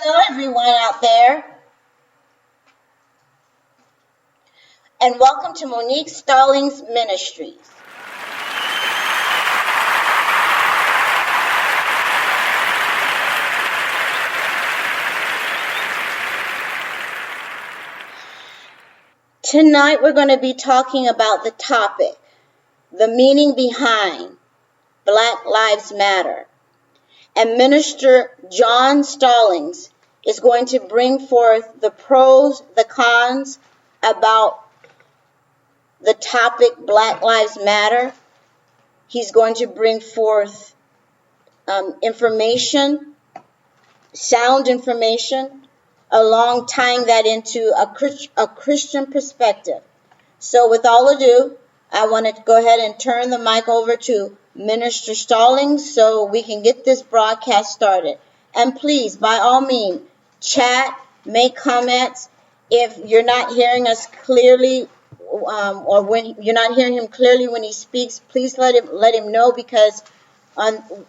Hello, everyone out there, and welcome to Monique Stallings Ministries. Tonight, we're going to be talking about the topic, the meaning behind Black Lives Matter. And Minister John Stallings is going to bring forth the pros, the cons about the topic Black Lives Matter. He's going to bring forth information, sound information, along tying that into a Christian perspective. So with all ado, I want to go ahead and turn the mic over to Minister Stallings so we can get this broadcast started. And please, by all means, chat, make comments. If you're not hearing us clearly, or when you're not hearing him clearly when he speaks, please let him know, because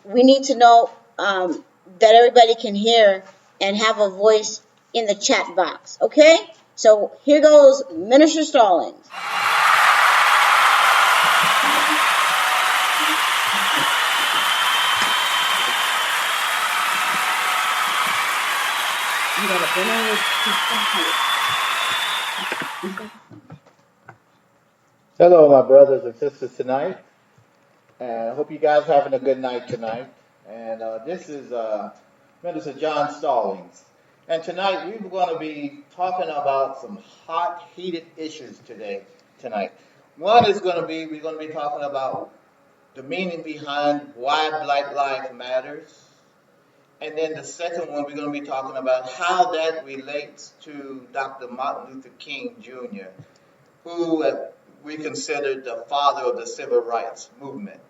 we need to know that everybody can hear and have a voice in the chat box. Okay? So here goes Minister Stallings. Hello, my brothers and sisters tonight, and I hope you guys are having a good night tonight. And this is Minister John Stallings, and tonight we're going to be talking about some hot, heated issues tonight. One is we're going to be talking about the meaning behind why Black Lives Matters. And then the second one, we're going to be talking about how that relates to Dr. Martin Luther King Jr., who we considered the father of the civil rights movement.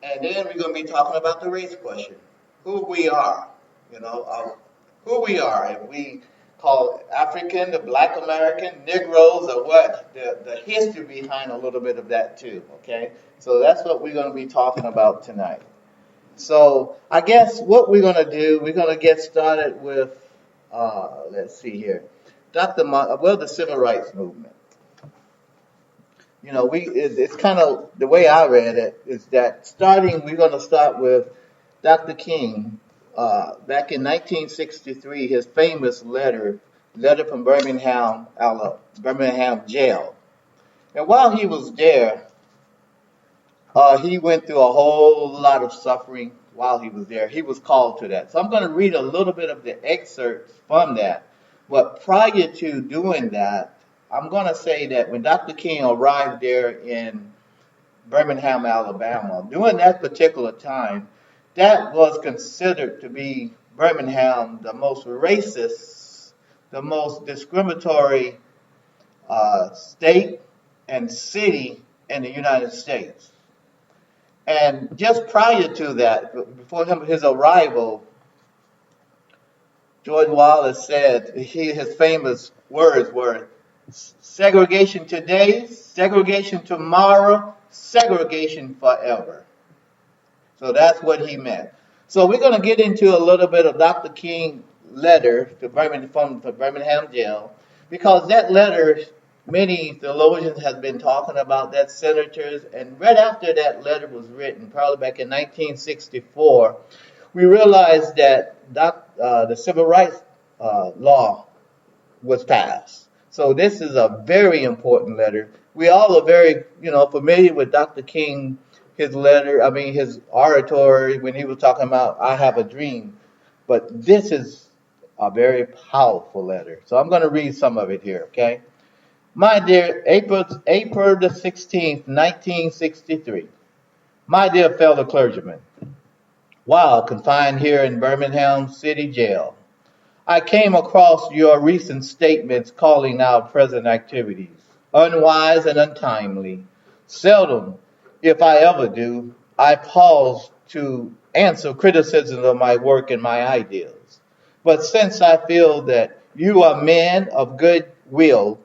And then we're going to be talking about the race question, who we are, who we are. If we call African, the Black American, Negroes, or what, the history behind a little bit of that too, okay? So that's what we're going to be talking about tonight. So I guess what we're going to do, we're going to get started with, let's see here, the civil rights movement. It's kind of, the way I read it is that we're going to start with Dr. King. Back in 1963, his famous letter from Birmingham jail. And while he was there, he went through a whole lot of suffering while he was there. He was called to that. So I'm going to read a little bit of the excerpts from that. But prior to doing that, I'm going to say that when Dr. King arrived there in Birmingham, Alabama, during that particular time, that was considered to be Birmingham the most racist, the most discriminatory state and city in the United States. And just prior to that, before his arrival, George Wallace said his famous words were, segregation today, segregation tomorrow, segregation forever. So that's what he meant. So we're going to get into a little bit of Dr. King's letter from the Birmingham jail, because that letter, many theologians have been talking about that, senators, and right after that letter was written, probably back in 1964, we realized that the civil rights law was passed. So this is a very important letter. We all are very, familiar with Dr. King, his oratory when he was talking about, I have a dream. But this is a very powerful letter. So I'm going to read some of it here, okay? My dear, April the 16th, 1963. My dear fellow clergymen, while confined here in Birmingham City Jail, I came across your recent statements calling our present activities unwise and untimely. Seldom, if I ever do, I pause to answer criticisms of my work and my ideas. But since I feel that you are men of good will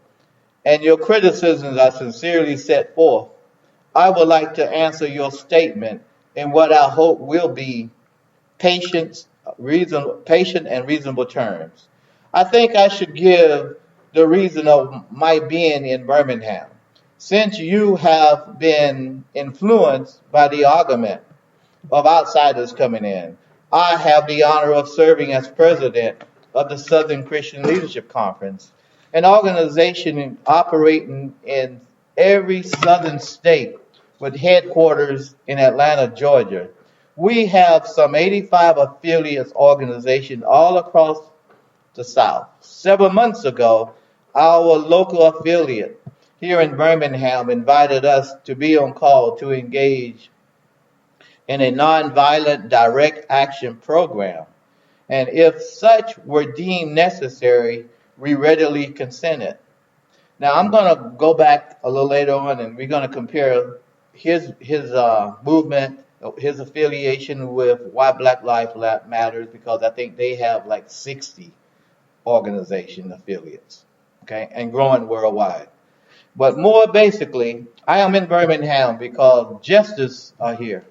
and your criticisms are sincerely set forth, I would like to answer your statement in what I hope will be patience patient and reasonable terms. I think I should give the reason of my being in Birmingham. Since you have been influenced by the argument of outsiders coming in, I have the honor of serving as president of the Southern Christian Leadership Conference, an organization operating in every southern state with headquarters in Atlanta, Georgia. We have some 85 affiliates organizations all across the South. Several months ago, our local affiliate here in Birmingham invited us to be on call to engage in a nonviolent direct action program. And if such were deemed necessary, we readily consented. Now I'm going to go back a little later on, and we're going to compare his movement, his affiliation with Why Black Lives Matters, because I think they have like 60 organization affiliates, okay, and growing worldwide. But more basically, I am in Birmingham because justice are here.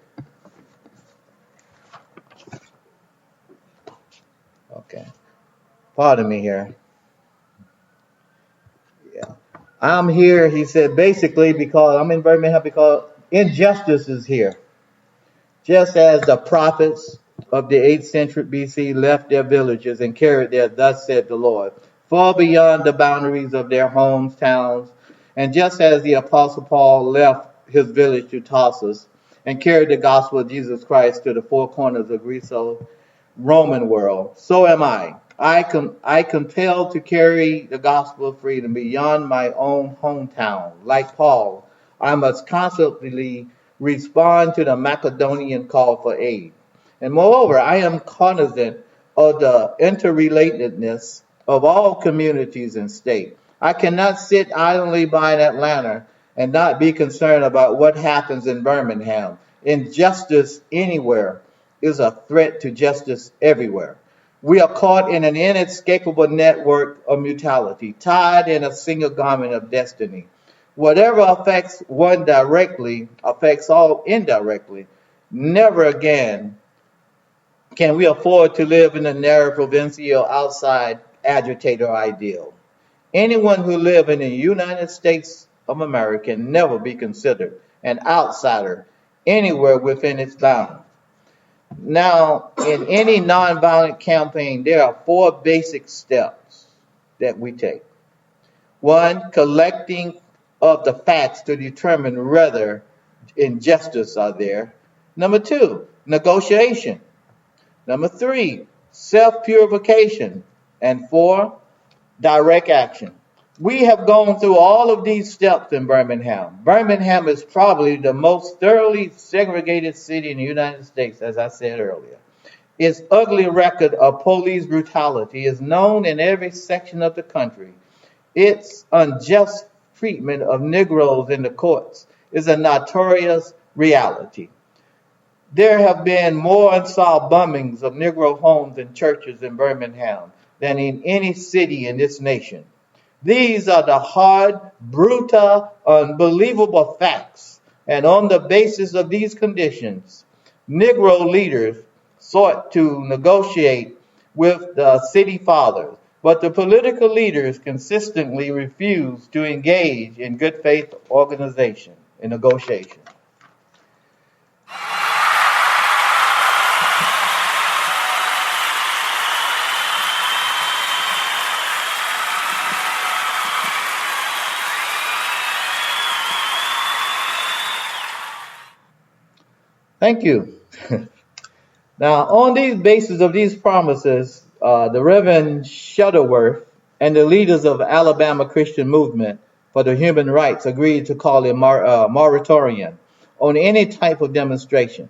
Okay, pardon me here. Yeah, I'm here, he said, basically because I'm in Birmingham because injustice is here. Just as the prophets of the 8th century BC left their villages and carried their "Thus said the Lord" far beyond the boundaries of their homes, towns, and just as the Apostle Paul left his village to Tarsus and carried the gospel of Jesus Christ to the four corners of Greco-Roman world, so am I. I compelled to carry the gospel of freedom beyond my own hometown. Like Paul, I must constantly respond to the Macedonian call for aid. And moreover, I am cognizant of the interrelatedness of all communities and states. I cannot sit idly by in Atlanta and not be concerned about what happens in Birmingham. Injustice anywhere is a threat to justice everywhere. We are caught in an inescapable network of mutuality, tied in a single garment of destiny. Whatever affects one directly affects all indirectly. Never again can we afford to live in a narrow provincial outside agitator ideal. Anyone who lives in the United States of America can never be considered an outsider anywhere within its bounds. Now, in any nonviolent campaign, there are 4 basic steps that we take. 1, collecting of the facts to determine whether injustice are there. Number 2, negotiation. Number 3, self-purification. And 4, direct action. We have gone through all of these steps in Birmingham. Birmingham is probably the most thoroughly segregated city in the United States, as I said earlier. Its ugly record of police brutality is known in every section of the country. Its unjust treatment of Negroes in the courts is a notorious reality. There have been more unsolved bombings of Negro homes and churches in Birmingham than in any city in this nation. These are the hard, brutal, unbelievable facts. And on the basis of these conditions, Negro leaders sought to negotiate with the city fathers, but the political leaders consistently refused to engage in good faith organization and negotiation. Thank you. Now, on these basis of these promises, the Reverend Shuttleworth and the leaders of Alabama Christian Movement for the Human Rights agreed to call a moratorium on any type of demonstration.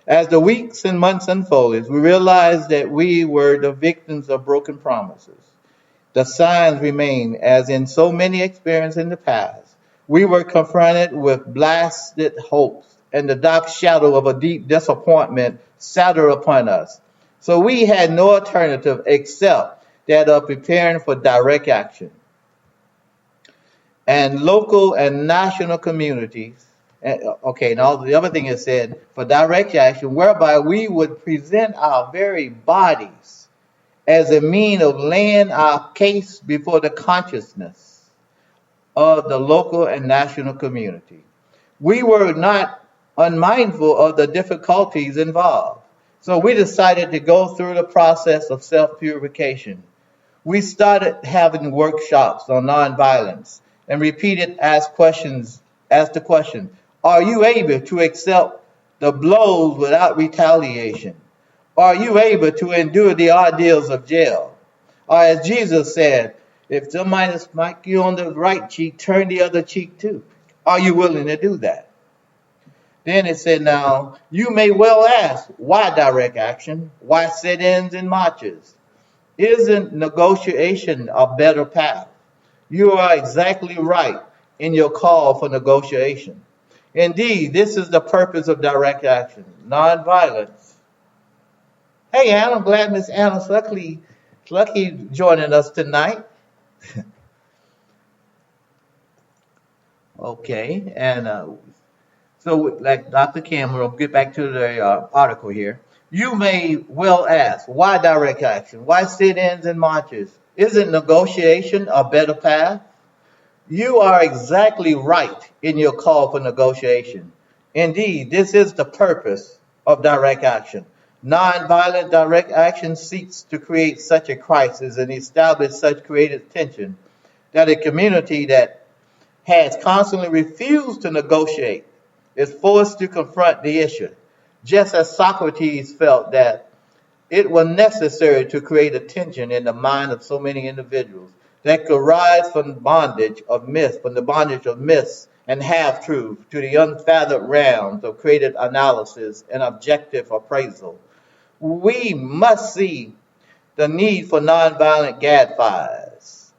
As the weeks and months unfolded, we realized that we were the victims of broken promises. The signs remain, as in so many experiences in the past. We were confronted with blasted hopes, and the dark shadow of a deep disappointment settled upon us. So we had no alternative except that of preparing for direct action. And local and national communities Okay, and all the other thing is said for direct action, whereby we would present our very bodies as a mean of laying our case before the consciousness of the local and national community. We were not unmindful of the difficulties involved, so we decided to go through the process of self-purification. We started having workshops on nonviolence and repeated asked the question, are you able to accept the blows without retaliation? Are you able to endure the ordeals of jail? Or as Jesus said, if somebody smite you on the right cheek, turn the other cheek too. Are you willing to do that? Then it said, now, you may well ask, why direct action? Why sit-ins and marches? Isn't negotiation a better path? You are exactly right in your call for negotiation. Indeed, this is the purpose of direct action, nonviolence. Hey, Anna, I'm glad Miss Anna Slucky joining us tonight. Okay, and so like Dr. Kim, we'll get back to the article here. You may well ask, why direct action? Why sit-ins and marches? Isn't negotiation a better path? You are exactly right in your call for negotiation. Indeed, this is the purpose of direct action. Nonviolent direct action seeks to create such a crisis and establish such creative tension that a community that has constantly refused to negotiate is forced to confront the issue, just as Socrates felt that it was necessary to create a tension in the mind of so many individuals that could rise from the bondage of myths and half-truths to the unfathomed realms of creative analysis and objective appraisal. We must see the need for nonviolent gadfires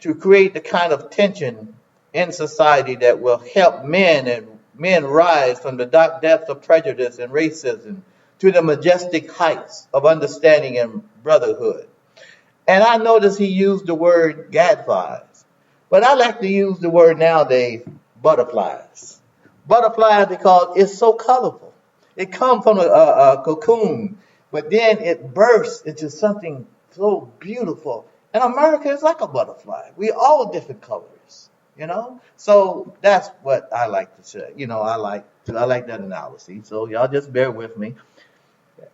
to create the kind of tension in society that will help men rise from the dark depths of prejudice and racism to the majestic heights of understanding and brotherhood. And I noticed he used the word gadflies, but I like to use the word nowadays butterflies. Butterflies because it's so colorful. It comes from a cocoon, but then it bursts into something so beautiful. And America is like a butterfly. We all different colors, you know. So that's what I like to say. You know, I like that analogy. So y'all just bear with me.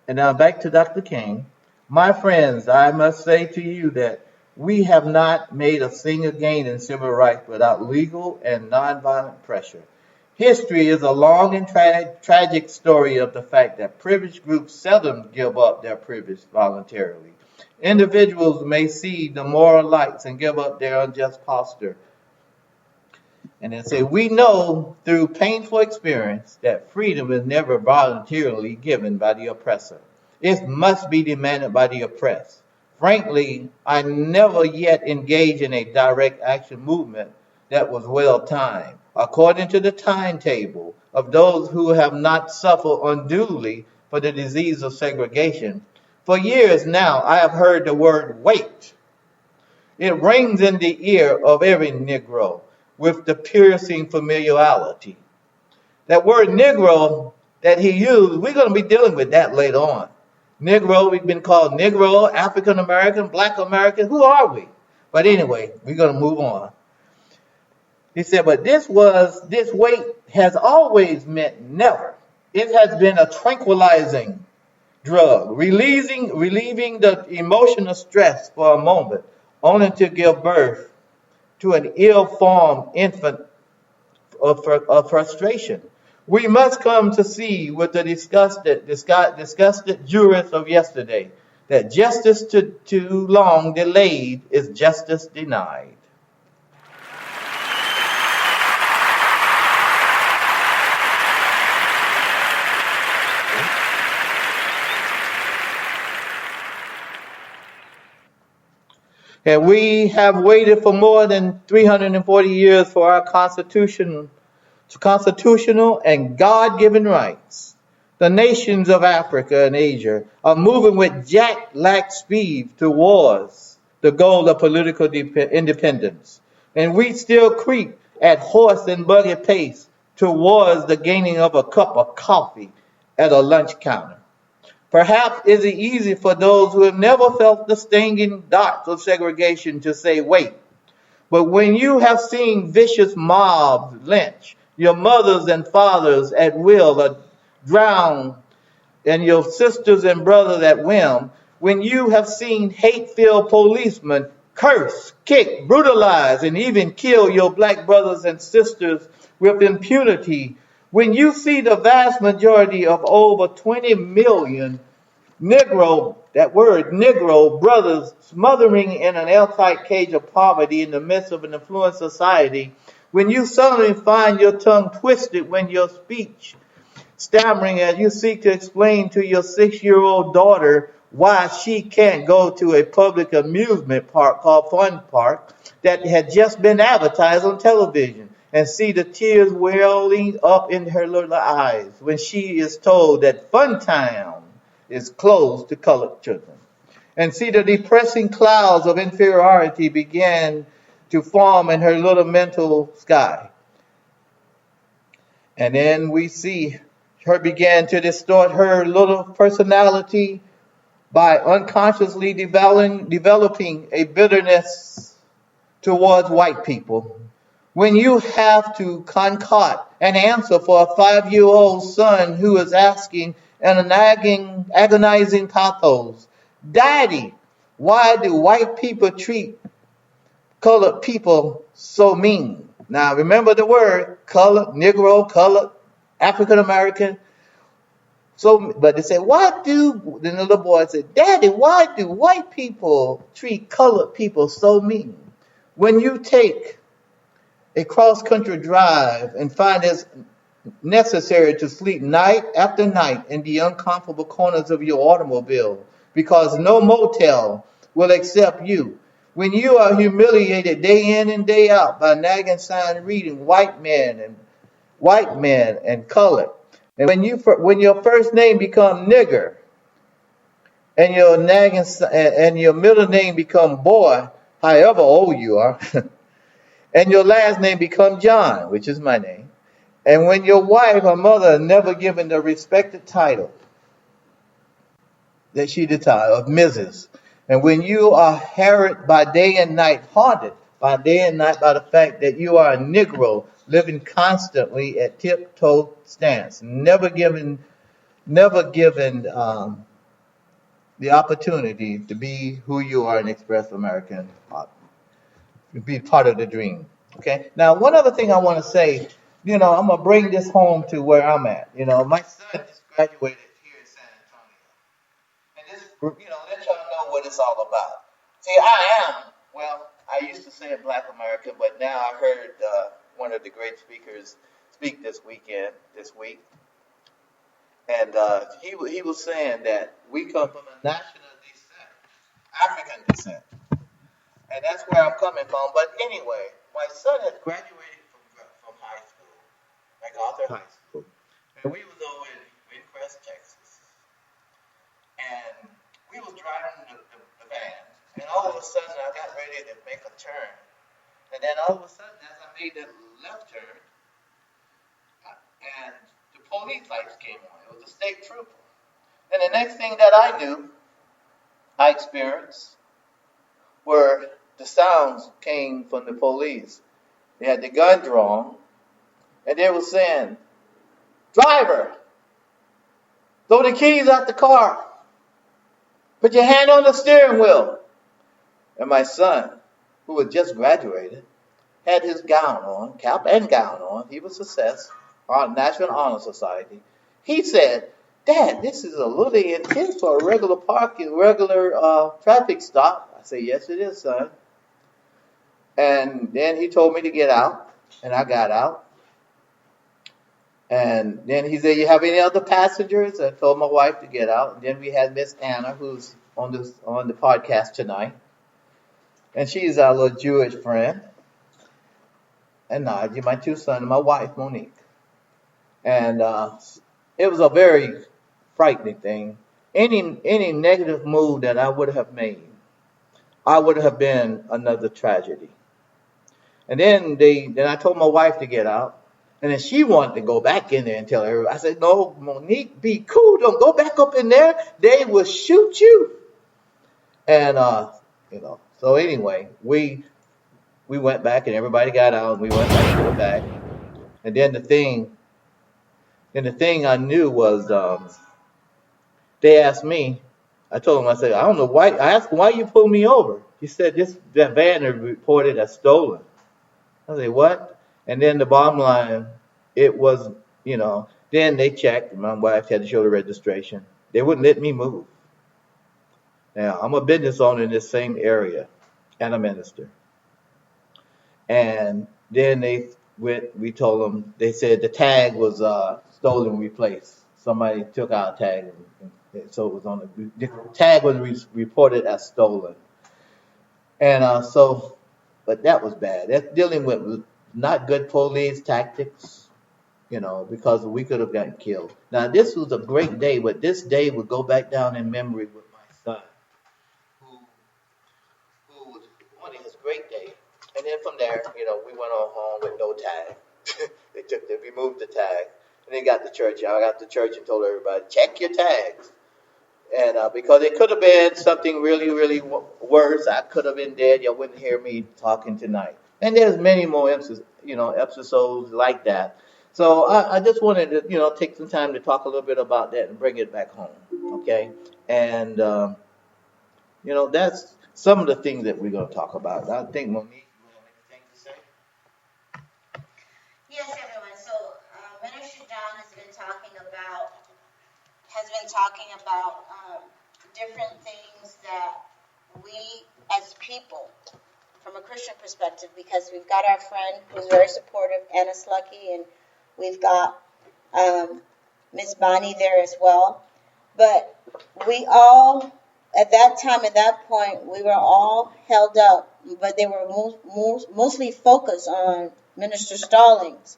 And now back to Dr. King. My friends, I must say to you that we have not made a single gain in civil rights without legal and nonviolent pressure. History is a long and tragic story of the fact that privileged groups seldom give up their privilege voluntarily. Individuals may see the moral lights and give up their unjust posture. And then say, we know through painful experience that freedom is never voluntarily given by the oppressor. It must be demanded by the oppressed. Frankly, I never yet engaged in a direct action movement that was well timed, according to the timetable of those who have not suffered unduly for the disease of segregation. For years now, I have heard the word wait. It rings in the ear of every Negro with the piercing familiarity. That word Negro that he used, we're going to be dealing with that later on. Negro, we've been called Negro, African American, Black American. Who are we? But anyway, we're going to move on. He said, but this wait has always meant never. It has been a tranquilizing drug, relieving the emotional stress for a moment, only to give birth to an ill-formed infant of frustration. We must come to see with the disgusted jurists of yesterday that justice too long delayed is justice denied. And we have waited for more than 340 years for our constitutional and God-given rights. The nations of Africa and Asia are moving with jet-lag speed towards the goal of political independence. And we still creep at horse and buggy pace towards the gaining of a cup of coffee at a lunch counter. Perhaps is it easy for those who have never felt the stinging darts of segregation to say, wait. But when you have seen vicious mobs lynch your mothers and fathers at will or drown and your sisters and brothers at whim, when you have seen hate-filled policemen curse, kick, brutalize, and even kill your black brothers and sisters with impunity, when you see the vast majority of over 20 million Negro, that word Negro brothers smothering in an airtight cage of poverty in the midst of an affluent society, when you suddenly find your tongue twisted when your speech stammering as you seek to explain to your 6-year-old daughter why she can't go to a public amusement park called Fun Park that had just been advertised on television, and see the tears welling up in her little eyes when she is told that Funtown is closed to colored children, and see the depressing clouds of inferiority begin to form in her little mental sky. And then we see her begin to distort her little personality by unconsciously developing a bitterness towards white people. When you have to concoct an answer for a 5-year-old son who is asking in an agonizing pathos, Daddy, why do white people treat colored people so mean? Now remember the word colored, Negro, colored, African American. So, but they said, then the little boy said, Daddy, why do white people treat colored people so mean? When you take a cross-country drive and find it's necessary to sleep night after night in the uncomfortable corners of your automobile because no motel will accept you. When you are humiliated day in and day out by nagging sign reading white men and colored. And when your first name become nigger and your nagging and your middle name become boy, however old you are, and your last name become John, which is my name. And when your wife or mother are never given the respected title that she desired of Mrs. And when you are harried by day and night, haunted by day and night by the fact that you are a Negro living constantly at tiptoe stance, never given the opportunity to be who you are and express American, be part of the dream. Okay. Now, one other thing I want to say, I'm gonna bring this home to where I'm at. My son just graduated here in San Antonio, and this, let y'all know what it's all about. See, I used to say it Black American, but now I heard one of the great speakers speak this week, and he was saying that we come from a national descent, African descent, and that's where I'm coming from. But anyway, my son has graduated from high school, MacArthur High School, and we was over in Windcrest, Texas, and we was driving the van, and all of a sudden I got ready to make a turn, and then all of a sudden as I made that left turn, and the police lights came on. It was a state trooper, and the next thing that I experienced were the sounds came from the police. They had the gun drawn, and they were saying, "Driver, throw the keys out the car. Put your hand on the steering wheel." And my son, who had just graduated, had his gown on, cap and gown on. He was success, National Honor Society. He said, "Dad, this is a little intense for a regular traffic stop." I said, "Yes, it is, son." And then he told me to get out, and I got out. And then he said, "You have any other passengers?" I told my wife to get out. And then we had Miss Anna, who's on the podcast tonight, and she's our little Jewish friend. And Naji, my two sons, and my wife Monique. And it was a very frightening thing. Any negative move that I would have made, I would have been another tragedy. And then I told my wife to get out, And then she wanted to go back in there and tell everybody. I said, no, Monique, be cool. Don't go back up in there. They will shoot you. And, so anyway, we went back and everybody got out and we went back to the back. And then the thing I knew was, they asked me, I told them, I said, I don't know why, I asked them, why you pulled me over? He said, that van is reported as stolen. I said, what? And then the bottom line, it was, then they checked. My wife had to show the registration. They wouldn't let me move. Now, I'm a business owner in this same area and a minister. And then we told them, they said the tag was stolen, replaced. Somebody took our tag, and so it was the tag was reported as stolen. And but that was bad. That's dealing with not good police tactics, because we could have gotten killed. Now, this was a great day, but this day would go back down in memory with my son, who was one of his great days. And then from there, we went on home with no tag. They removed the tag. And then got to church. I got to church and told everybody, check your tags. And because it could have been something really, really worse. I could have been dead. You wouldn't hear me talking tonight. And there's many more episodes like that. So I just wanted to, take some time to talk a little bit about that and bring it back home. Okay? And, that's some of the things that we're going to talk about. I think Monique, you have anything to say? Yes, everyone. So Minister John has been talking about different things that we as people, from a Christian perspective, because we've got our friend who's very supportive, Anna Slucky, and we've got Miss Bonnie there as well. But we all, at that time, at that point, we were all held up, but they were mostly focused on Minister Stallings.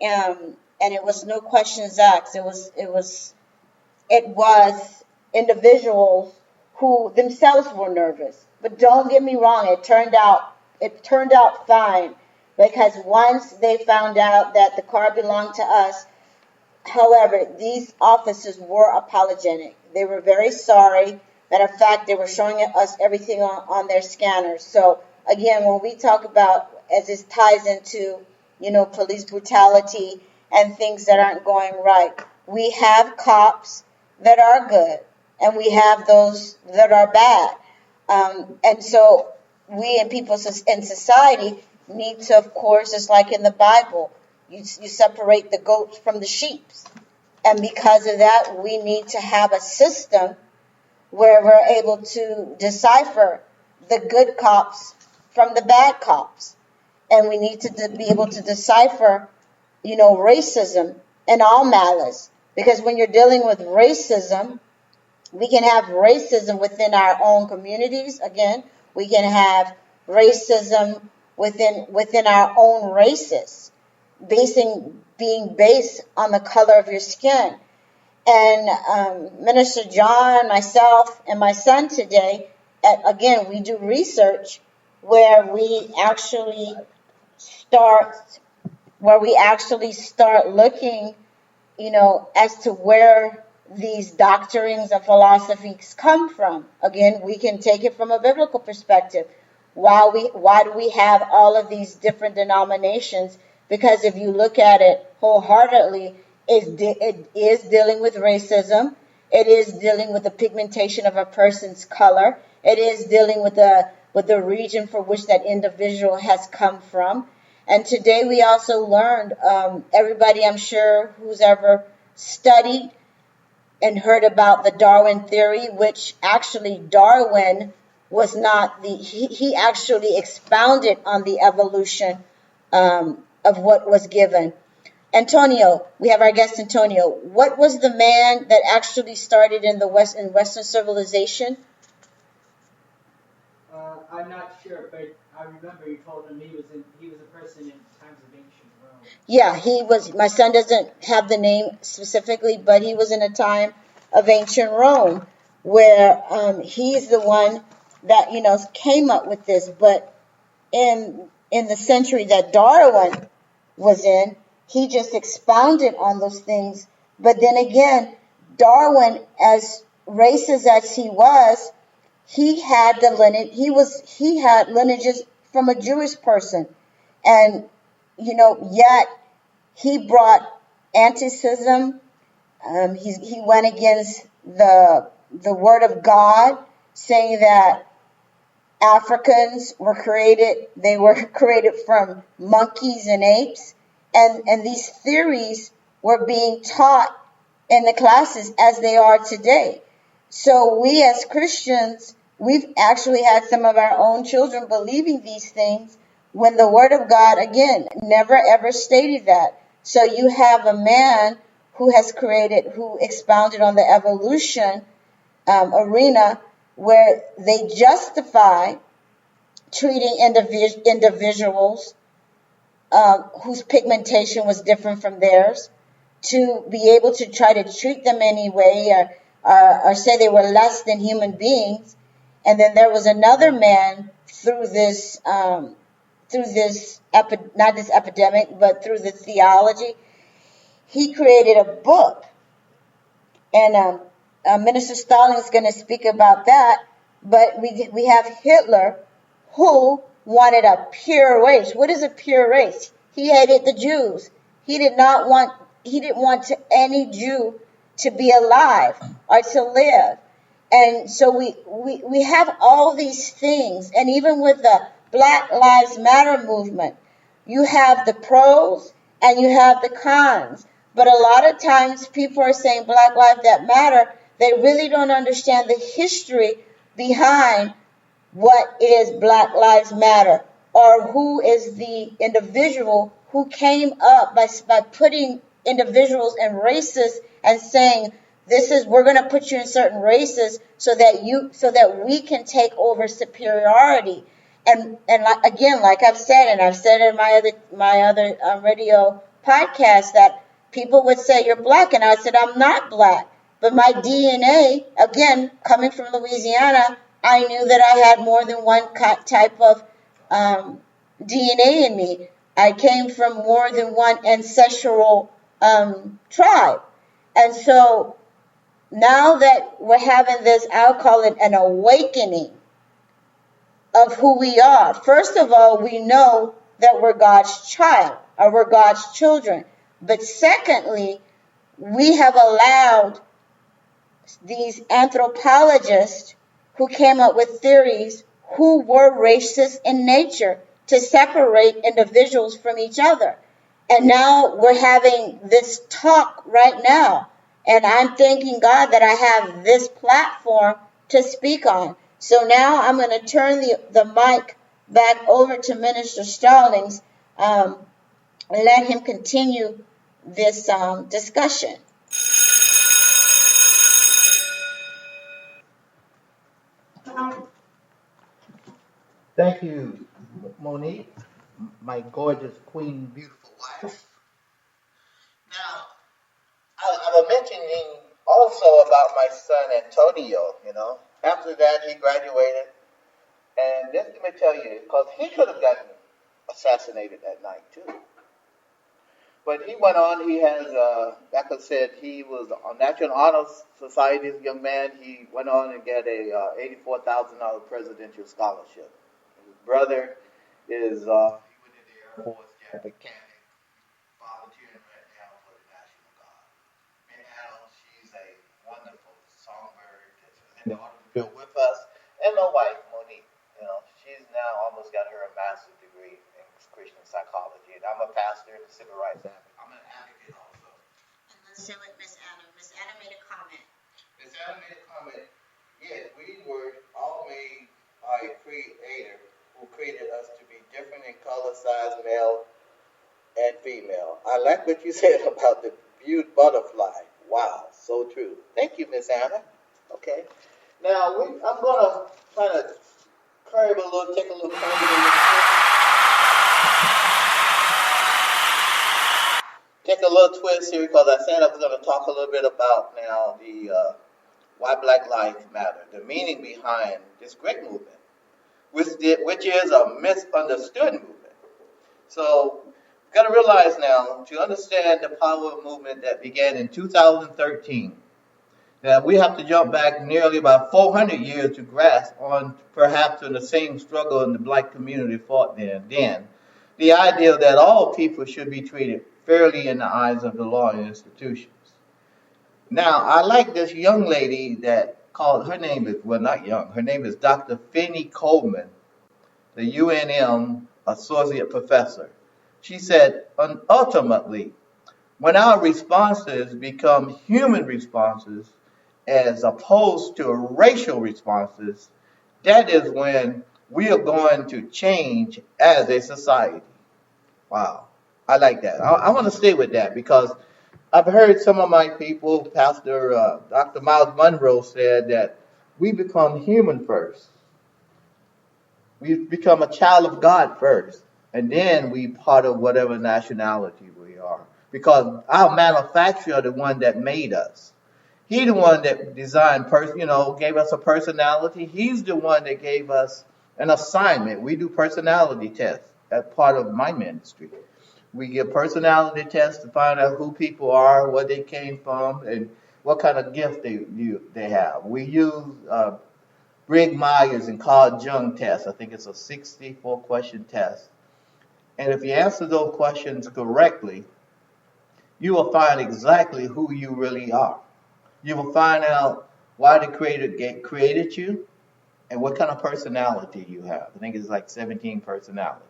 And it was no questions asked. It was individuals who themselves were nervous. But don't get me wrong, it turned out fine, because once they found out that the car belonged to us, however, these officers were apologetic. They were very sorry. Matter of fact, they were showing us everything on their scanners. So again, when we talk about, as this ties into, police brutality and things that aren't going right, we have cops that are good, and we have those that are bad. And so we and people in society need to, of course, just like in the Bible, you separate the goats from the sheep. And because of that, we need to have a system where we're able to decipher the good cops from the bad cops. And we need to be able to decipher, racism and all malice. Because when you're dealing with racism, we can have racism within our own communities. Again, we can have racism within our own races, being based on the color of your skin. And Minister John, myself, and my son today, again, we do research where we actually start looking, as to where these doctrines and philosophies come from. Again, we can take it from a biblical perspective. Why do we have all of these different denominations? Because if you look at it wholeheartedly, it is dealing with racism. It is dealing with the pigmentation of a person's color. It is dealing with the region for which that individual has come from. And today we also learned, everybody I'm sure who's ever studied and heard about the Darwin theory, which actually Darwin was not he actually expounded on the evolution of what was given. Antonio, we have our guest Antonio. What was the man that actually started in Western civilization? I'm not sure, but I remember you told him he was a person in times of ancient Rome. Yeah, he was. My son doesn't have the name specifically, but he was in a time of ancient Rome where he's the one that came up with this. But in the century that Darwin was in, He just expounded on those things. But then again, Darwin, as racist as he was, he had the lineage. He had lineages from a Jewish person, and yet he brought anticism. He went against the word of God, saying that Africans were created. They were created from monkeys and apes, and these theories were being taught in the classes as they are today. So we as Christians, we've actually had some of our own children believing these things when the Word of God, again, never ever stated that. So you have a man who expounded on the evolution arena where they justify treating individuals whose pigmentation was different from theirs, to be able to try to treat them anyway, or say they were less than human beings. And then there was another man through this not this epidemic, but through the theology. He created a book, and Minister Stalin is going to speak about that. But we have Hitler, who wanted a pure race. What is a pure race? He hated the Jews. He didn't want any Jew to be alive or to live. And so we have all these things. And even with the Black Lives Matter movement, you have the pros and you have the cons. But a lot of times people are saying Black Lives that matter. They really don't understand the history behind what is Black Lives Matter, or who is the individual who came up by putting individuals in races and saying, we're going to put you in certain races so that we can take over superiority. And again, like I've said, and I've said in my other radio podcast, that people would say, you're black, and I said, I'm not black. But my DNA, again, coming from Louisiana, I knew that I had more than one type of DNA in me. I came from more than one ancestral tribe. And so now that we're having this, I'll call it an awakening of who we are. First of all, we know that we're God's child, or we're God's children. But secondly, we have allowed these anthropologists who came up with theories who were racist in nature to separate individuals from each other. And now we're having this talk right now. And I'm thanking God that I have this platform to speak on. So now I'm going to turn the mic back over to Minister Stallings and let him continue this discussion. Thank you, Monique, my gorgeous queen, beautiful wife. Now, I was mentioning also about my son Antonio. After that he graduated, and just let me tell you, because he could have gotten assassinated that night too. But he went on. He has, like I said, he was a National Honor Society's young man. He went on and got a $84,000 presidential scholarship. His brother is, he went in the Air Force, Jack Mechanic, volunteering right now for the National Guard. And Al, she's a wonderful songbird that's in the automobile with us. And my wife, Monique, she's now almost got her master's degree in Christian psychology. And I'm a pastor and a civil rights advocate. I'm an advocate also. And let's say with Miss Anna. Miss Anna made a comment. Miss Anna made a comment. Yes, we were all made by a creator who created us to be different in color, size, male, and female. I like what you said about the viewed butterfly. Wow, so true. Thank you, Miss Anna. Okay. Now, I'm going to kind of take a little curve. Take a little twist here, because I said I was going to talk a little bit about now the why Black Lives Matter, the meaning behind this great movement, which is a misunderstood movement. So Got to realize now, to understand the power movement that began in 2013, that we have to jump back nearly about 400 years to grasp on perhaps in the same struggle in the black community fought then. The idea that all people should be treated fairly in the eyes of the law and institutions. Now, I like this young lady that called, her name is, well, not young, her name is Dr. Finney Coleman, the UNM Associate Professor. She said, ultimately, when our responses become human responses as opposed to racial responses, that is when we are going to change as a society. Wow. I like that. I want to stay with that because I've heard some of my people, Pastor Dr. Miles Monroe said that we become human first. We become a child of God first, and then we part of whatever nationality we are. Because our manufacturer, the one that made us. He the one that designed, gave us a personality. He's the one that gave us an assignment. We do personality tests as part of my ministry. We give personality tests to find out who people are, where they came from, and what kind of gift they have. We use Briggs Myers and Carl Jung test. I think it's a 64-question test. And if you answer those questions correctly, you will find exactly who you really are. You will find out why the Creator created you and what kind of personality you have. I think it's like 17 personalities.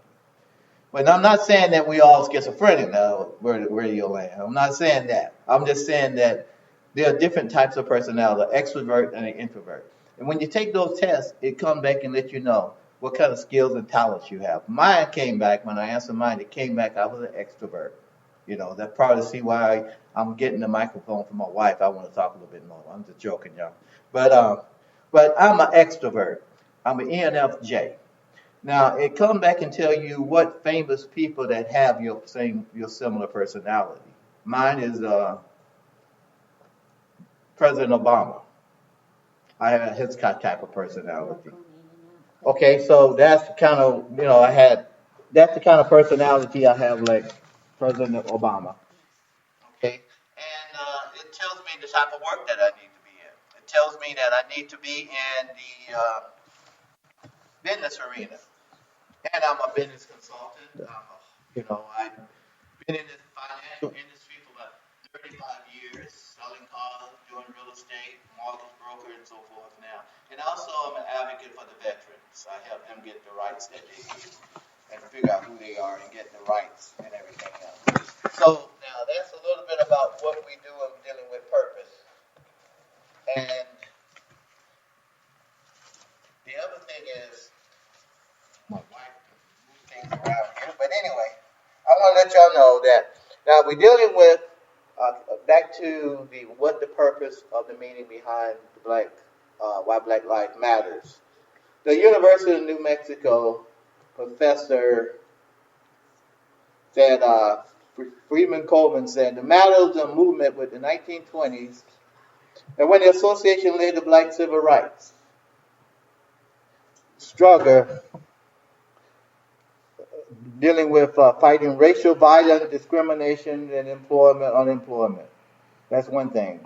But I'm not saying that we all schizophrenic now, where you'll land. I'm not saying that. I'm just saying that there are different types of personality, an extrovert and an introvert. And when you take those tests, it comes back and let you know what kind of skills and talents you have. Mine came back, when I answered mine, it came back, I was an extrovert. That's probably see why I'm getting the microphone from my wife. I want to talk a little bit more. I'm just joking, y'all. But I'm an extrovert. I'm an ENFJ. Now, it comes back and tell you what famous people that have your similar personality. Mine is President Obama. I have his type of personality. Okay, so that's the kind of, that's the kind of personality I have, like President Obama. Okay, and it tells me the type of work that I need to be in. It tells me that I need to be in the business arena. And I'm a business consultant. I've been in the financial industry for about 35 years, selling cars, doing real estate, mortgage broker, and so forth now. And also I'm an advocate for the veterans. I help them get the rights that they need and figure out who they are and get the rights and everything else. So now that's a little bit about what we do in dealing with purpose. And the other thing is, my wife moves things around here. But anyway, I want to let y'all know that now we're dealing with back to what the purpose of the meaning behind the why Black Lives Matters. The University of New Mexico professor said, Freeman Coleman said, the matter of the movement with the 1920s and when the association led the black civil rights struggle, dealing with fighting racial violence, discrimination, and unemployment. That's one thing.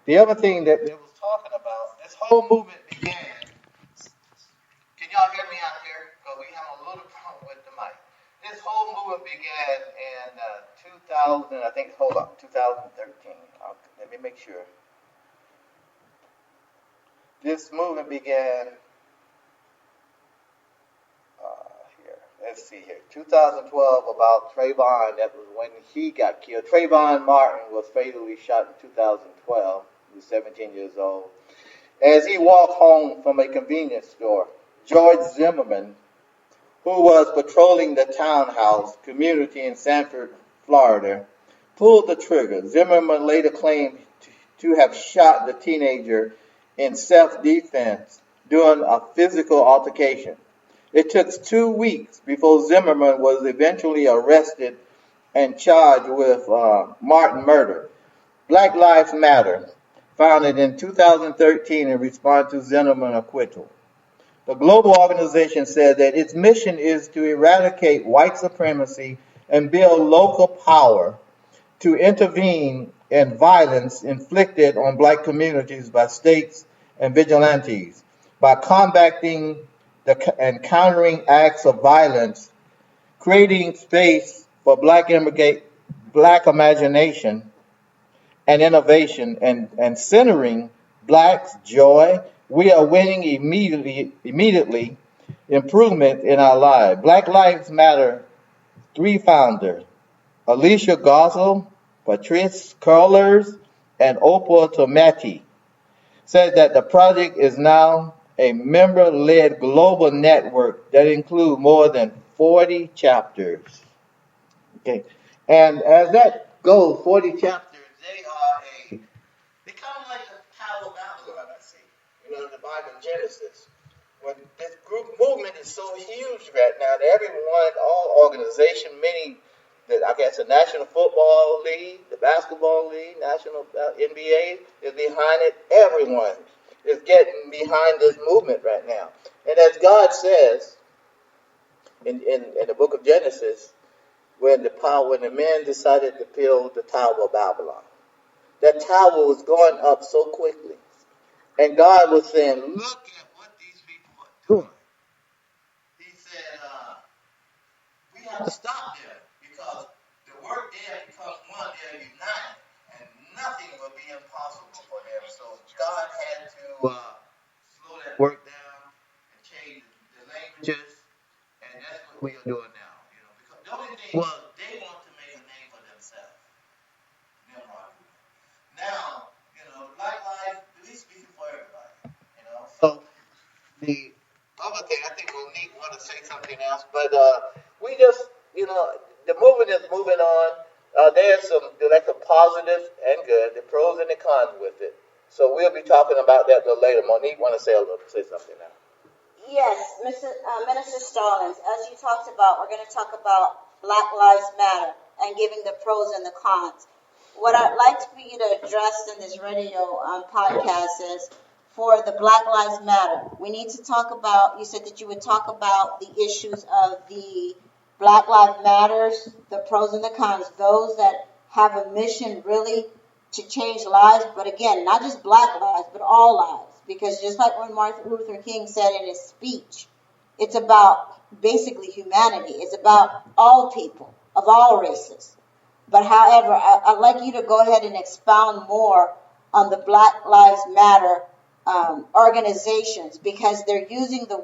The other thing that they was talking about, this whole movement began. Can y'all hear me out here? Because we have a little problem with the mic. This whole movement began in 2013. Let me make sure. This movement began, let's see here, 2012, about Trayvon. That was when he got killed. Trayvon Martin was fatally shot in 2012. He was 17 years old. As he walked home from a convenience store, George Zimmerman, who was patrolling the townhouse community in Sanford, Florida, pulled the trigger. Zimmerman later claimed to have shot the teenager in self-defense during a physical altercation. It took 2 weeks before Zimmerman was eventually arrested and charged with Martin murder. Black Lives Matter, founded in 2013 in response to Zimmerman's acquittal. The global organization said that its mission is to eradicate white supremacy and build local power to intervene in violence inflicted on black communities by states and vigilantes, by combating and countering acts of violence, creating space for black imagination and innovation, and centering blacks' joy. We are winning immediately improvement in our lives. Black Lives Matter 3 founders, Alicia Gosel, Patrice Curlers, and Opal Tometi, said that the project is now a member-led global network that includes more than 40 chapters. Okay, and as that goes, 40 chapters, they kind of like the Tower of Babylon, I see. You know, in the Bible, Genesis. When this group movement is so huge right now that everyone, all organization, many, I guess the National Football League, the Basketball League, National NBA is behind it. Everyone is getting behind this movement right now. And as God says in the book of Genesis, when the men decided to build the Tower of Babylon, that tower was going up so quickly. And God was saying, look at what these people are doing. He said, we have to stop them because the work there becomes one, they're united, and nothing will be impossible for them. So God had to slow that work down and change the languages, and that's what we are doing now. You know, because the only thing was they want to make a name for themselves. Now, you know, Black Lives, we speaking for everybody. You know, so the other thing, I think Monique want to say something else, but we just, you know, the movement is moving on. There's some positives and good, the pros and the cons with it. So we'll be talking about that a little later. Monique want to say something now. Yes, Minister Stallings, as you talked about, we're going to talk about Black Lives Matter and giving the pros and the cons. What I'd like for you to address in this radio podcast is for the Black Lives Matter. We need to talk about, you said that you would talk about the issues of the Black Lives Matters, the pros and the cons, those that have a mission really to change lives, but again, not just black lives, but all lives. Because just like when Martin Luther King said in his speech, it's about basically humanity. It's about all people of all races. But however, I'd like you to go ahead and expound more on the Black Lives Matter organizations, because they're using the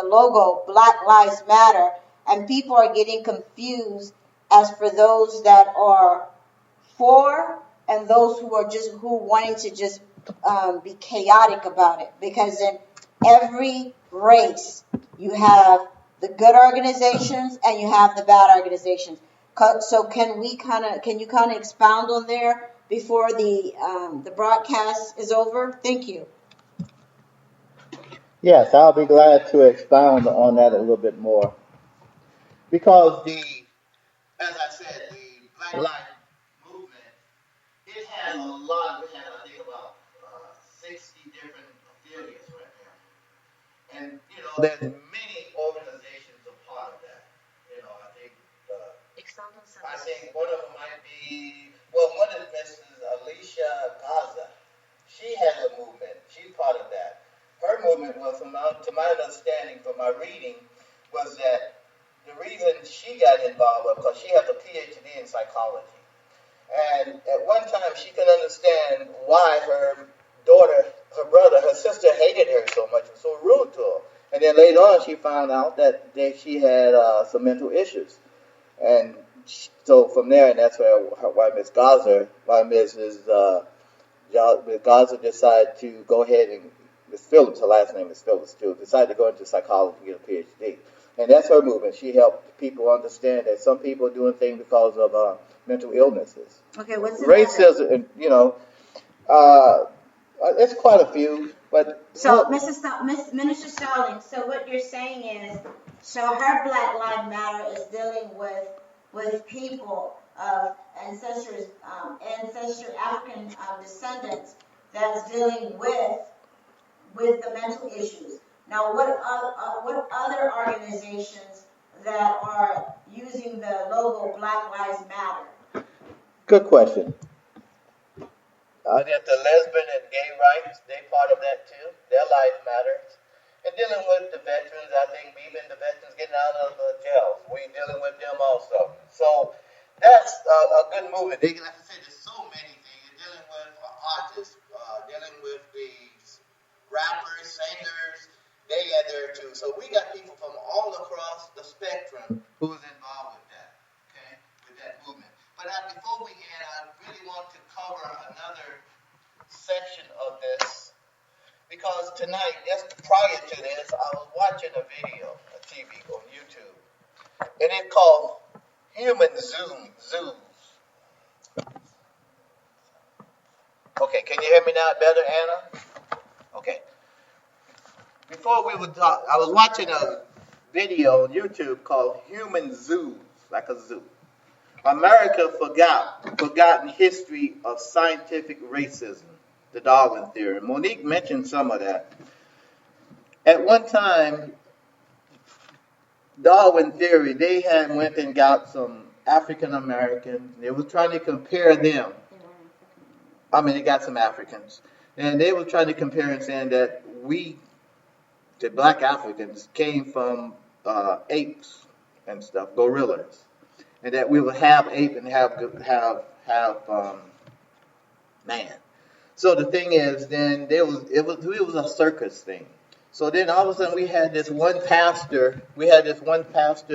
logo Black Lives Matter, and people are getting confused as for those that are for and those who are wanting to just be chaotic about it. Because in every race, you have the good organizations and you have the bad organizations. So can you kind of expound on there before the broadcast is over? Thank you. Yes, I'll be glad to expound on that a little bit more. Because as I said, the Black Lives Movement, it has a lot. We have, I think, about 60 different affiliates right now. And, you know, there's many organizations a part of that. You know, I think one of them might be, one is Mrs. Alicia Gaza. She has a movement. She's part of that. Her movement was, to my understanding, from my reading, was that the reason she got involved was because she has a PhD in psychology. And at one time, she couldn't understand why her sister hated her so much and so rude to her. And then later on, she found out that she had some mental issues. And so from there, and that's why Mrs. Gaza decided to go ahead and, Miss Phillips, her last name is Phillips too, decided to go into psychology and get a PhD. And that's her movement. She helped people understand that some people are doing things because of mental illnesses. Okay, what's racism? You know, it's quite a few. But so, Minister Stallings, so what you're saying is, so her Black Lives Matter is dealing with people of African descendants that's dealing with the mental issues. Now, what other organizations that are using the logo Black Lives Matter? Good question. If the lesbian and gay rights, they part of that too. Their lives matter. And dealing with the veterans, I think even the veterans getting out of the jail, we dealing with them also. So that's a good movement. Like I said, there's so many things. You're dealing with artists, dealing with these rappers, singers. They are there too. So we got people from all across the spectrum who's involved with that. Okay, with that movement. But before we end, I really want to cover another section of this because tonight, just prior to this, I was watching a video, a TV on YouTube, and it's called Human Zoos. Okay, can you hear me now better, Anna? Okay. Before we would talk, I was watching a video on YouTube called Human Zoos, like a zoo. America forgotten history of scientific racism, the Darwin theory. Monique mentioned some of that. At one time, Darwin theory, they had went and got some African Americans. They were trying to compare them. They got some Africans. And they were trying to compare and saying that we, the black Africans, came from apes and stuff, gorillas. And that we would have ape and have man. So the thing is, then it was a circus thing. So then all of a sudden we had this one pastor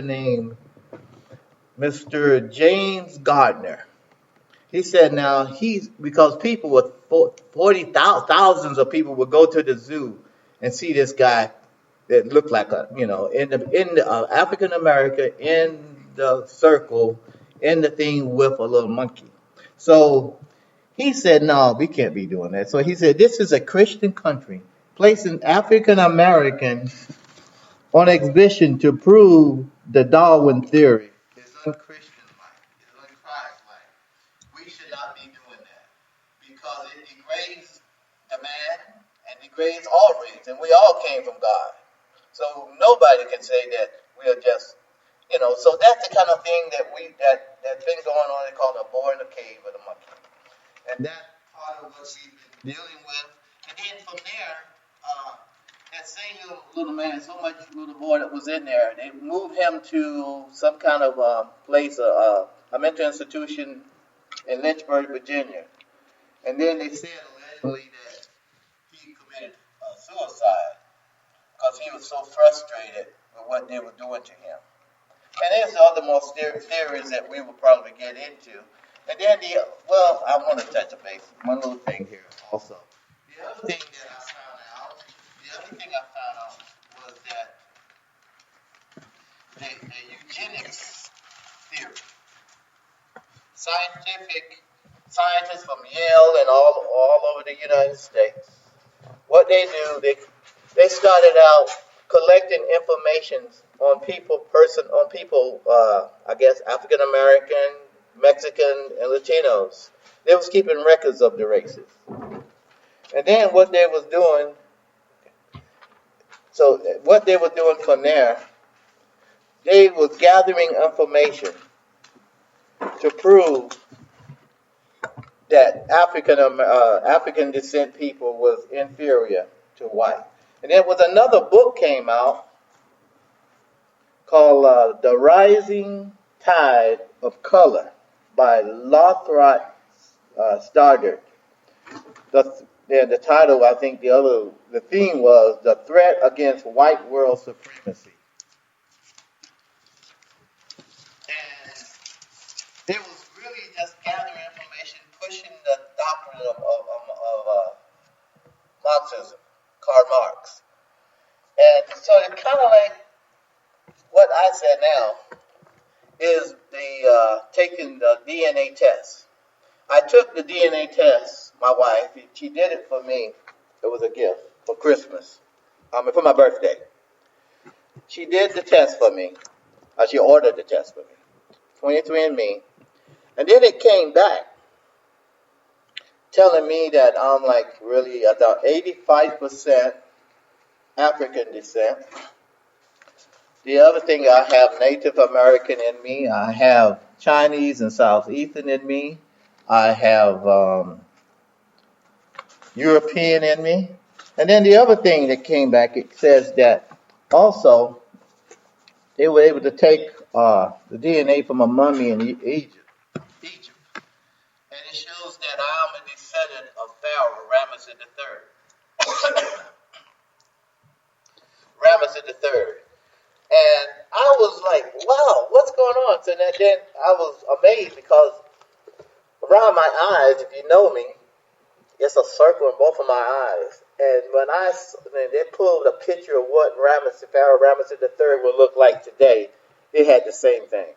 named Mr. James Gardner. He said now because people with 40,000 of people would go to the zoo and see this guy that looked like in the African America in the circle in the thing with a little monkey. So he said, no, we can't be doing that. So he said, this is a Christian country placing African Americans on exhibition to prove the Darwin theory is unchristian-like, is un-Christ-like. We should not be doing that because it degrades the man and degrades all race, and we all came from God. So nobody can say that we are just, so that's the kind of thing that's been going on. They call it a boy in a cave with a monkey. And that's part of what we've been dealing with. And then from there, that same little man, so much little boy that was in there, they moved him to some kind of place, a mental institution in Lynchburg, Virginia. And then they said allegedly that he committed suicide because he was so frustrated with what they were doing to him. And there's other more theories that we will probably get into. And then I want to touch a base, one little thing here also. The other thing I found out was that the eugenics theory. Scientists from Yale and all over the United States, what they do, they started out collecting information on people, I guess African American, Mexican, and Latinos. They was keeping records of the races. And then what they were doing from there, they was gathering information to prove that African descent people was inferior to white. And there was another book came out called The Rising Tide of Color by Lothrop Stoddard. The title, I think the theme was The Threat Against White World Supremacy. And they was really just gathering information, pushing the doctrine of Marxism, Karl Marx. And so it's kind of like what I said now is taking the DNA test. I took the DNA test, my wife, she did it for me. It was a gift for Christmas, for my birthday. She did the test for me. She ordered the test for me, 23andMe. And then it came back telling me that I'm like really about 85% African descent, The other thing, I have Native American in me. I have Chinese and Southeastern in me. I have European in me. And then the other thing that came back, it says that also they were able to take the DNA from a mummy in Egypt. And it shows that I'm a descendant of Pharaoh Ramesses III. Ramesses III. And I was like, wow, what's going on? So then I was amazed because around my eyes, if you know me, it's a circle in both of my eyes. And when they pulled a picture of what Pharaoh Ramesses III would look like today, it had the same thing.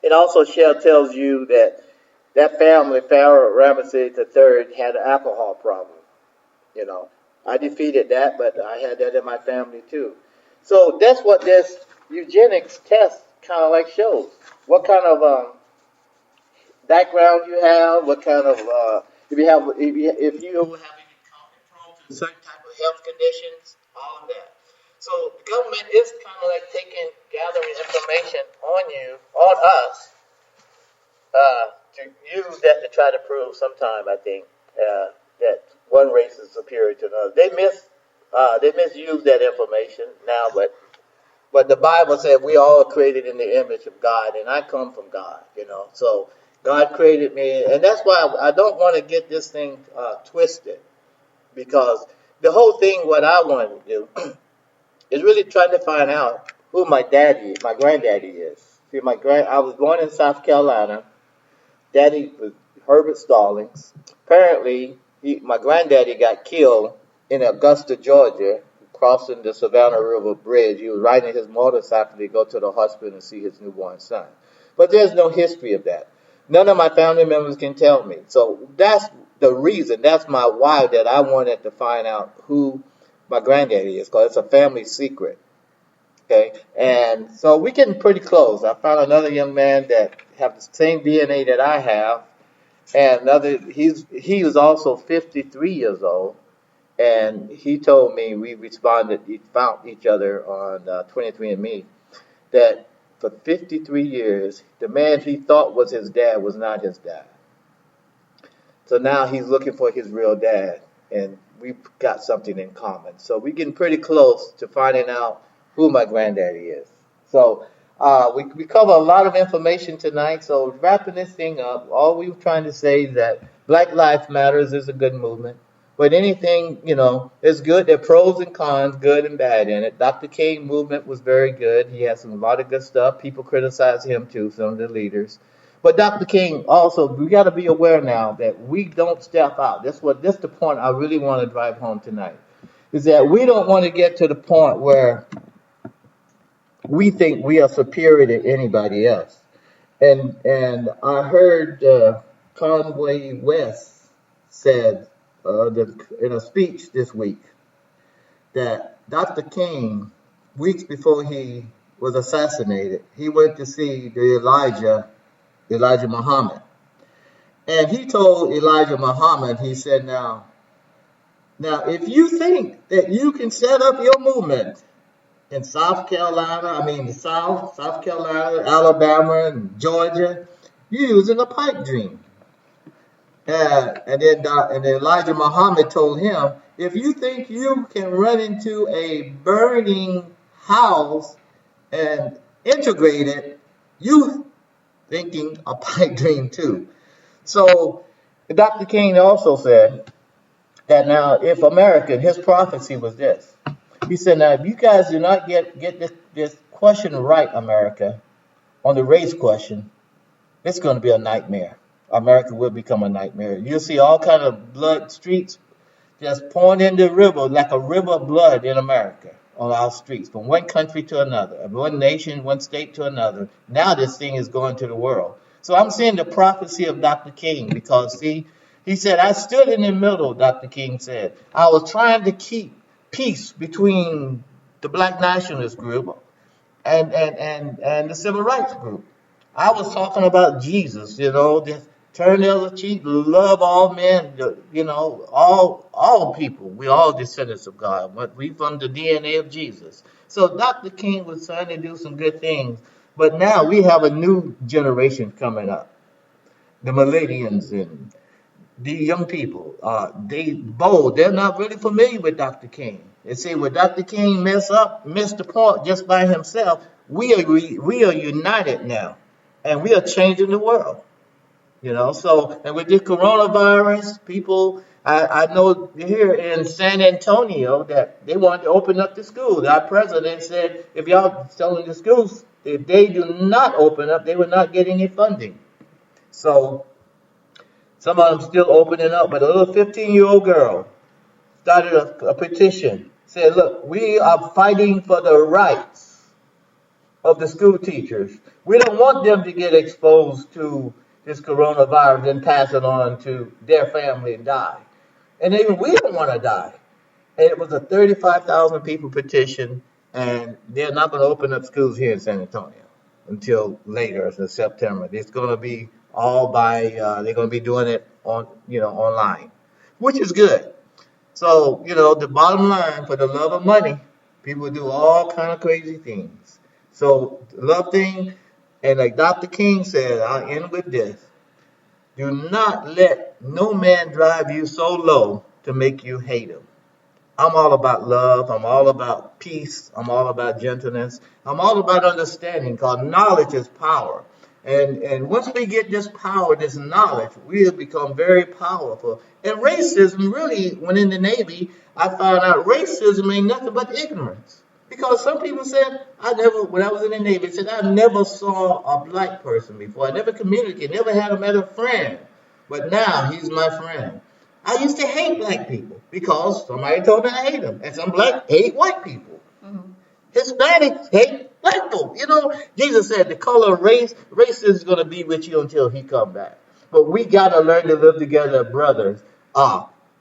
It also tells you that family, Pharaoh Ramesses III, had an alcohol problem. You know, I defeated that, but I had that in my family too. So that's what this eugenics test kind of like shows. What kind of background you have, what kind of if you have any prone to certain type of health conditions, all of that. So the government is kind of like gathering information on us, to use that to try to prove sometime, I think, that one race is superior to another. They misuse that information now, but the Bible said we all are created in the image of God, and I come from God, So God created me, and that's why I don't want to get this thing twisted, because the whole thing, what I want to do, is really trying to find out who my granddaddy is. See, I was born in South Carolina. Daddy was Herbert Stallings. Apparently, my granddaddy got killed in Augusta, Georgia, crossing the Savannah River Bridge. He was riding his motorcycle to go to the hospital and see his newborn son. But there's no history of that. None of my family members can tell me. So that's the reason, that's my why, that I wanted to find out who my granddaddy is, because it's a family secret. Okay, and so we're getting pretty close. I found another young man that have the same DNA that I have, and he was also 53 years old, and he told me we found each other on 23andMe, that for 53 years, the man he thought was his dad was not his dad. So now he's looking for his real dad, and we've got something in common. So we're getting pretty close to finding out who my granddaddy is. So we cover a lot of information tonight. So wrapping this thing up, all we were trying to say is that Black Lives Matters is a good movement. But anything, is good. There are pros and cons, good and bad in it. Dr. King movement was very good. He had a lot of good stuff. People criticize him too, some of the leaders. But Dr. King also, we got to be aware now that we don't step out. That's the point I really want to drive home tonight, is that we don't want to get to the point where we think we are superior to anybody else. And I heard Conway West said in a speech this week that Dr. King, weeks before he was assassinated, he went to see the Elijah Muhammad. And he told Elijah Muhammad, he said, now, if you think that you can set up your movement in South Carolina, South Carolina, Alabama, and Georgia, you're using a pipe dream. And then Elijah Muhammad told him, if you think you can run into a burning house and integrate it, you thinking a pipe dream too. So Dr. King also said that now if America, his prophecy was this. He said, now if you guys do not get this question right, America, on the race question, it's going to be a nightmare. America will become a nightmare. You'll see all kind of blood streets just pouring in the river, like a river of blood in America on our streets, from one country to another, one nation, one state to another. Now this thing is going to the world. So I'm seeing the prophecy of Dr. King, because see, he said, I stood in the middle, Dr. King said. I was trying to keep peace between the Black nationalist group and the civil rights group. I was talking about Jesus, turn the other cheek, love all men, all people. We all descendants of God, but we from the DNA of Jesus. So Dr. King was trying to do some good things, but now we have a new generation coming up, the millennials and the young people. They're not really familiar with Dr. King. They say, well, Dr. King missed the point just by himself. We are united now, and we are changing the world. So, and with this coronavirus, people, I know here in San Antonio that they wanted to open up the schools. Our president said if y'all telling the schools, if they do not open up, they will not get any funding. So some of them still opening up, but a little 15-year-old girl started a petition, said, look, we are fighting for the rights of the school teachers. We don't want them to get exposed to this coronavirus and pass it on to their family and die. And even we don't want to die. And it was a 35,000 people petition, and they're not going to open up schools here in San Antonio until later, in September. It's going to be all by, they're going to be doing it online, which is good. So, the bottom line, for the love of money, people do all kind of crazy things. So, the love thing, and like Dr. King said, I'll end with this. Do not let no man drive you so low to make you hate him. I'm all about love. I'm all about peace. I'm all about gentleness. I'm all about understanding, because knowledge is power. And once we get this power, this knowledge, we'll become very powerful. And racism, really, when in the Navy, I found out racism ain't nothing but ignorance. Because some people said, when I was in the Navy, said I never saw a black person before. I never communicated, never had met a friend. But now he's my friend. I used to hate black people because somebody told me I hate them. And some black hate white people. Mm-hmm. Hispanics hate black people. Jesus said the color of race is going to be with you until he come back. But we got to learn to live together, brothers.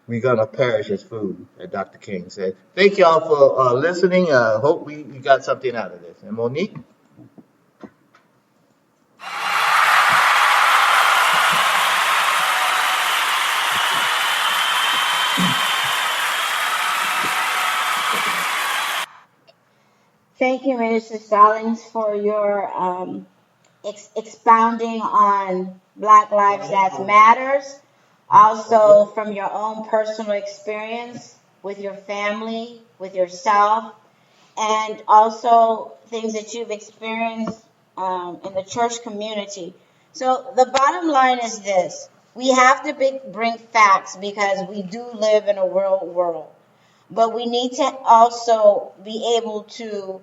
We're going to perish as food, as Dr. King said. Thank y'all for listening. Hope we got something out of this. And Monique? Thank you, Minister Stallings, for your expounding on Black Lives That Matters. Also, from your own personal experience with your family, with yourself, and also things that you've experienced in the church community. So the bottom line is this. We have to bring facts because we do live in a world. But we need to also be able to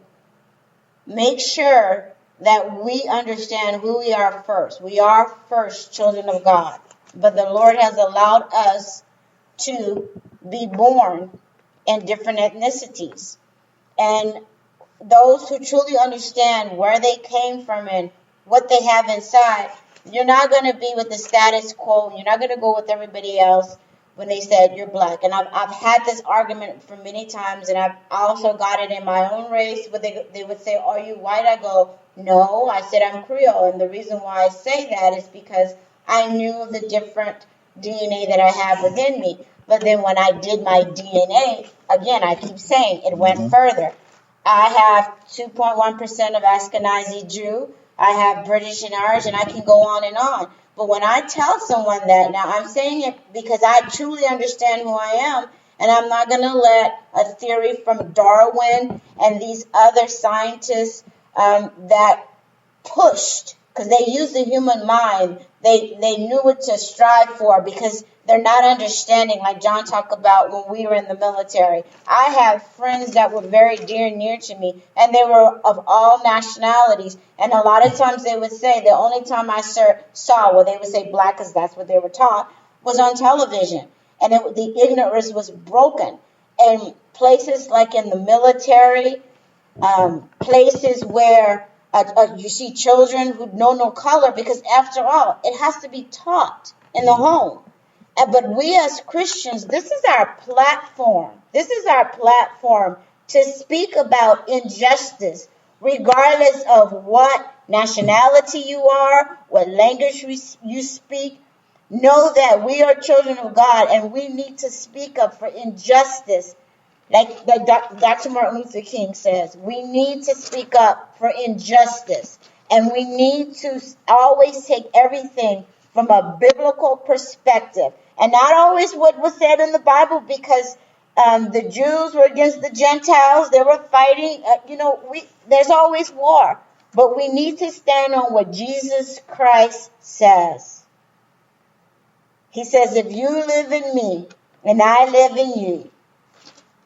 make sure that we understand who we are first. We are first children of God. But the Lord has allowed us to be born in different ethnicities. And those who truly understand where they came from and what they have inside, you're not going to be with the status quo. You're not going to go with everybody else when they said you're black. And I've had this argument for many times, and I've also got it in my own race, but they would say, are you white? I go, no. I said, I'm Creole. And the reason why I say that is because I knew the different DNA that I have within me. But then when I did my DNA, again, I keep saying it went further. I have 2.1% of Ashkenazi Jew. I have British and Irish, and I can go on and on. But when I tell someone that, now I'm saying it because I truly understand who I am, and I'm not going to let a theory from Darwin and these other scientists that pushed, because they use the human mind, they knew what to strive for because they're not understanding, like John talked about when we were in the military. I have friends that were very dear and near to me, and they were of all nationalities. And a lot of times they would say, the only time I saw, well, they would say black because that's what they were taught, was on television. And the ignorance was broken. And places like in the military, places where you see children who know no color, because after all, it has to be taught in the home. But we as Christians, this is our platform. This is our platform to speak about injustice, regardless of what nationality you are, what language you speak, know that we are children of God and we need to speak up for injustice. Like Dr. Martin Luther King says, we need to speak up for injustice. And we need to always take everything from a biblical perspective. And not always what was said in the Bible, because the Jews were against the Gentiles. They were fighting. There's always war. But we need to stand on what Jesus Christ says. He says, if you live in me and I live in you,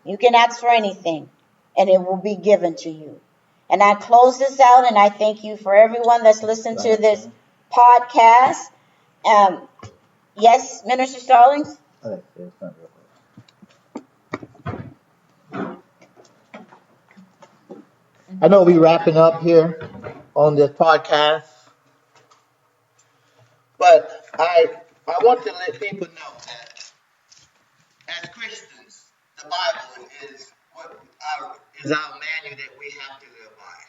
you can ask for anything and it will be given to you. And I close this out, and I thank you for everyone that's listened to this podcast. Yes, Minister Stallings? I know we're wrapping up here on this podcast, but I want to let people know that as Christians, the Bible is our manual that we have to live by.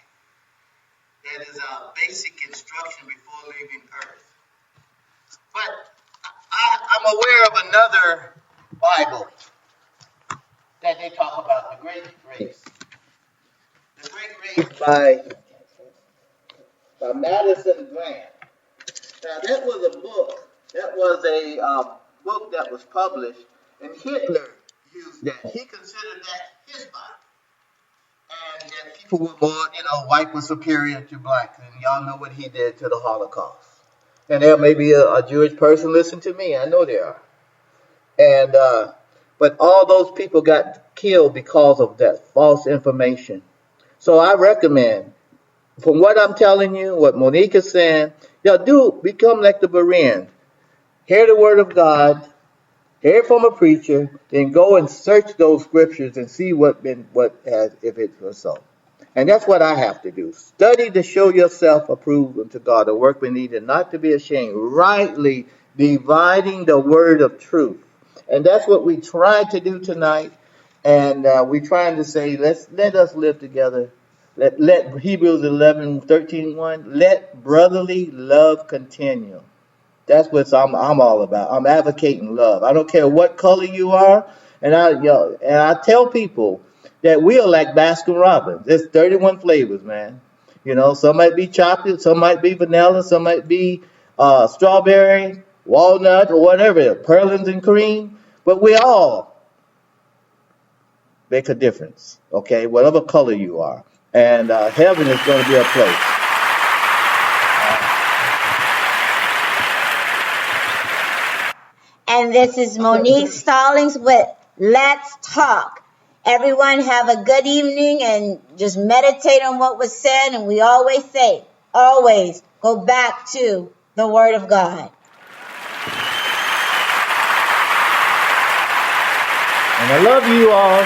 That is our basic instruction before leaving Earth. But I'm aware of another Bible that they talk about, the Great Race. The Great Race by Madison Grant. Now that was a book. That was a book that was published, and Hitler used that. He considered that his Bible. And that people were more, white was superior to black. And y'all know what he did to the Holocaust. And there may be a Jewish person listening to me. I know there are. And but all those people got killed because of that false information. So I recommend, from what I'm telling you, what Monique is saying, become like the Bereans. Hear the word of God, hear it from a preacher, then go and search those scriptures and see if it was so. And that's what I have to do. Study to show yourself approved unto God, a workman needed not to be ashamed, rightly dividing the word of truth. And that's what we tried to do tonight. And we're trying to say, let us live together. Let Hebrews 11:13:1, let brotherly love continue. That's what I'm all about. I'm advocating love. I don't care what color you are, and I tell people that we are like Baskin Robbins. There's 31 flavors, man. Some might be chocolate, some might be vanilla, some might be strawberry, walnut, or whatever, pearlins and cream. But we all make a difference, okay? Whatever color you are, and heaven is going to be a place. And this is Monique Stallings with Let's Talk. Everyone have a good evening and just meditate on what was said. And we always say, always go back to the Word of God. And I love you all.